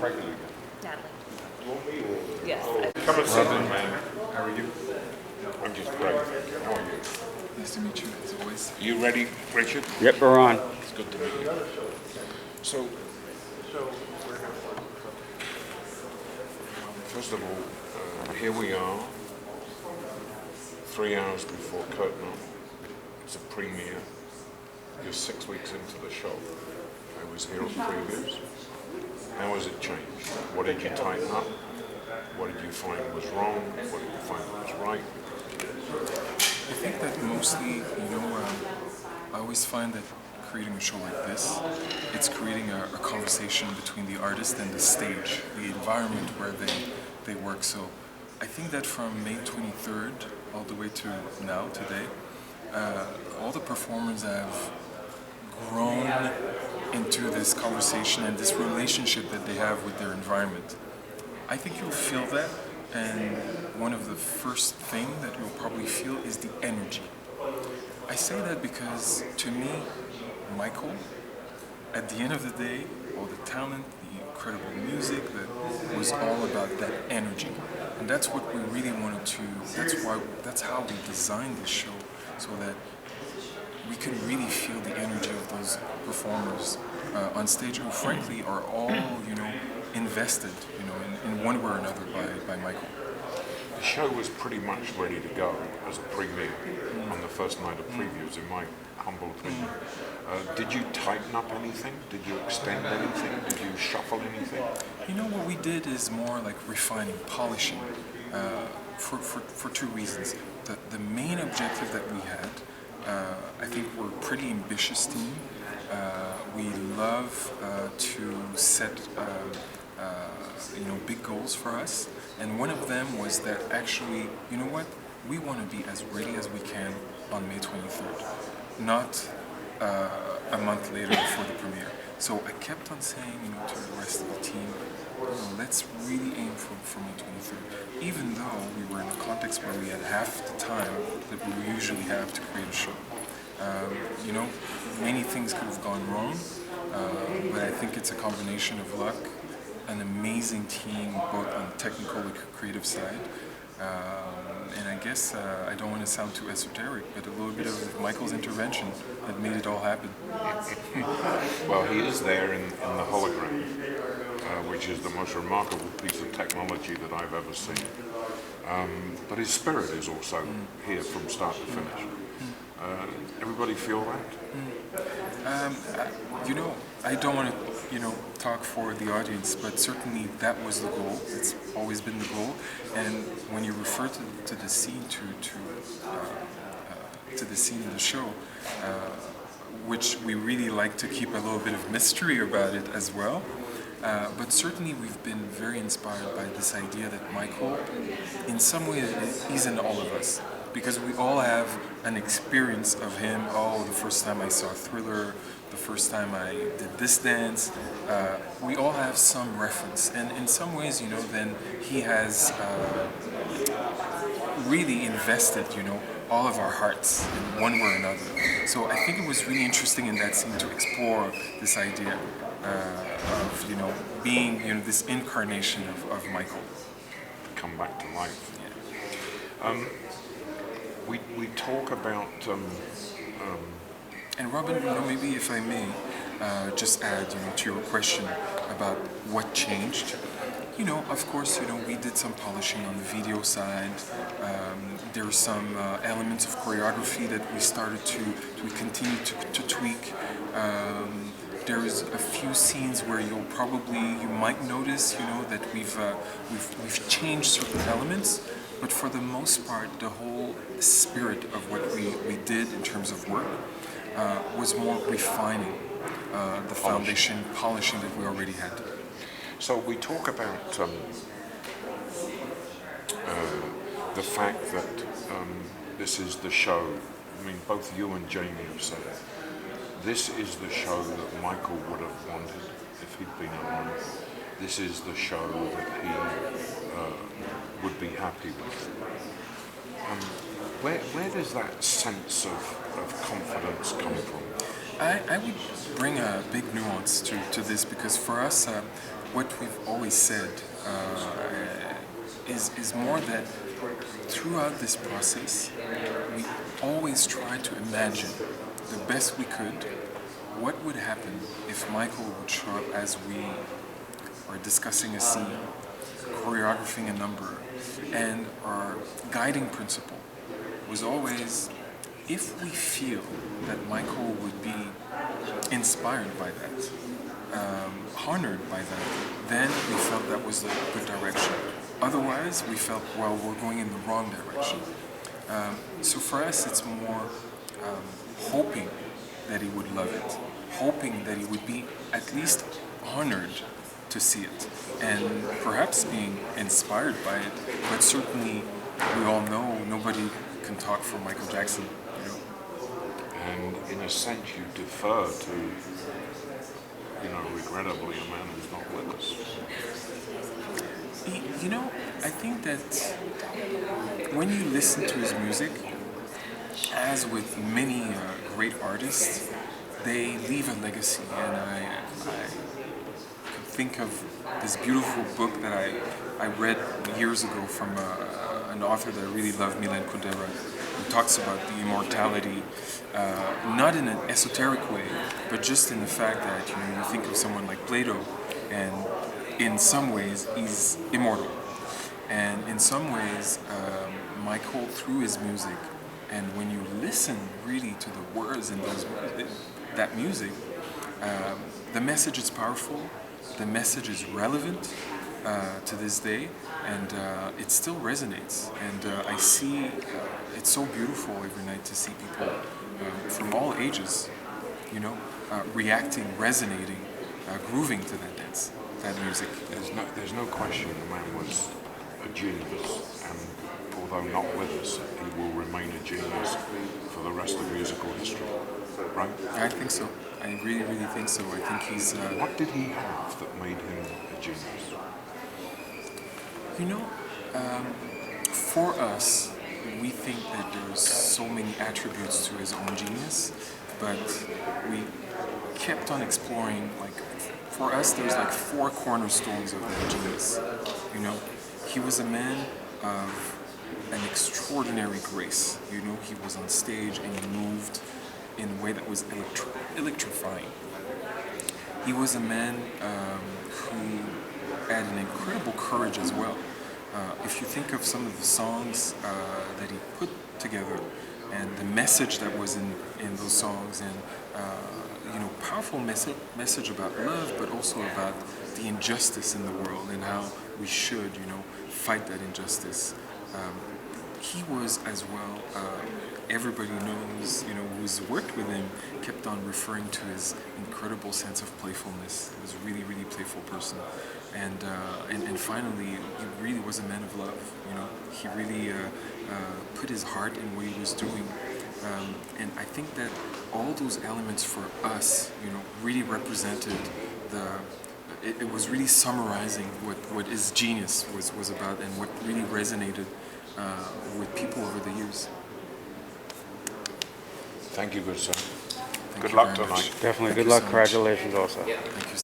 pregnant again? Natalie. Yes. Come and sit down, man. How are you? I'm just great. How are you? Nice to meet you, as always. You ready, Richard? Yep, we're on. It's good to meet you. So, first of all, here we are, 3 hours before curtain up. It's a premiere. You're 6 weeks into the show. I was here on previews. How has it changed? What did you tighten up? What did you find was wrong? What did you find was right? I think that mostly, I always find that creating a show like this, it's creating a conversation between the artist and the stage, the environment where they work. So I think that from May 23rd all the way to now, today, all the performers have grown into this conversation and this relationship that they have with their environment. I think you'll feel that, and one of the first things that you'll probably feel is the energy. I say that because, to me, Michael, at the end of the day, all the talent, the incredible music, that was all about that energy. And that's what we really wanted to, that's how we designed this show, so that we could really feel the energy of those performers on stage who frankly are all, invested, in one way or another by Michael. The show was pretty much ready to go as a premiere on the first night of previews, in my humble opinion. Did you tighten up anything? Did you extend anything? Did you shuffle anything? What we did is more like refining, polishing, for two reasons. The main objective that we had, I think we're a pretty ambitious team. We love to set big goals for us, and one of them was that actually, we want to be as ready as we can on May 23rd, not a month later before the premiere. So I kept on saying, to the rest of the team, let's really aim for May 23rd, even though we were in a context where we had half the time that we usually have to create a show. Many things could have gone wrong, but I think it's a combination of luck, an amazing team, both on the technical and creative side. And I guess I don't want to sound too esoteric, but a little bit of Michael's intervention that made it all happen. Well, he is there in the hologram, which is the most remarkable piece of technology that I've ever seen. But his spirit is also here from start to finish. Everybody feel that? I don't want to, talk for the audience, but certainly that was the goal. It's always been the goal. And when you refer to the scene, to the scene in the show, which we really like to keep a little bit of mystery about it as well. But certainly we've been very inspired by this idea that Michael, in some way, he's in all of us. Because we all have an experience of him. Oh, the first time I saw Thriller, the first time I did this dance. We all have some reference. And in some ways, then he has really invested, all of our hearts in one way or another. So I think it was really interesting in that scene to explore this idea of, being, this incarnation of Michael. Come back to life. Yeah. We talk about... And Robin, maybe if I may just add, to your question about what changed. Of course, we did some polishing on the video side. There are some elements of choreography that we continue to tweak. There's a few scenes where you might notice, that we've changed certain elements. But for the most part, the whole spirit of what we did in terms of work was more refining the foundation, polishing that we already had. So we talk about the fact that this is the show. I mean, both you and Jamie have said it. This is the show that Michael would have wanted if he'd been alone. This is the show that he would be happy with. Where does that sense of confidence come from? I would bring a big nuance to this, because for us, what we've always said is more that throughout this process, we always try to imagine the best we could what would happen if Michael would show up as we are discussing a scene, choreographing a number, and our guiding principle was always, if we feel that Michael would be inspired by that, honored by that, then we felt that was the good direction. Otherwise, we felt, well, we're going in the wrong direction. So for us, it's more hoping that he would love it, hoping that he would be at least honored to see it, and perhaps being inspired by it. But certainly, we all know nobody can talk for Michael Jackson. You know? And in a sense, you defer to, regrettably, a man who's not with us. You know, I think that when you listen to his music, as with many great artists, they leave a legacy. And I could think of this beautiful book that I read years ago from an author that I really love, Milan Kundera, who talks about the immortality, not in an esoteric way, but just in the fact that you think of someone like Plato, and in some ways he's immortal, and in some ways Michael, through his music, and when you listen really to the words in that music, the message is powerful, the message is relevant to this day, and it still resonates. And I see it's so beautiful every night to see people from all ages, reacting, resonating, grooving to that dance, that music. There's no question the man was a genius, and although not with us, he will remain a genius for the rest of musical history, right? I think so. I really, really think so. I think he's... What did he have that made him a genius? For us, we think that there's so many attributes to his own genius, but we kept on exploring, for us there's 4 cornerstones of that genius. He was a man of an extraordinary grace. He was on stage and he moved in a way that was electrifying. He was a man who had an incredible courage as well. If you think of some of the songs that he put together and the message that was in those songs, and powerful message about love, but also about the injustice in the world and how we should fight that injustice. He was as well, everybody knows, who's worked with him, kept on referring to his incredible sense of playfulness. He was a really, really playful person. And finally, he really was a man of love. He really put his heart in what he was doing. And I think that all those elements for us, really represented it was really summarizing what his genius was about, and what really resonated with people over the years. Thank you, good sir. Thank Good you luck very much. tonight. Definitely. Thank Good you luck. so much. Congratulations also. Thank you.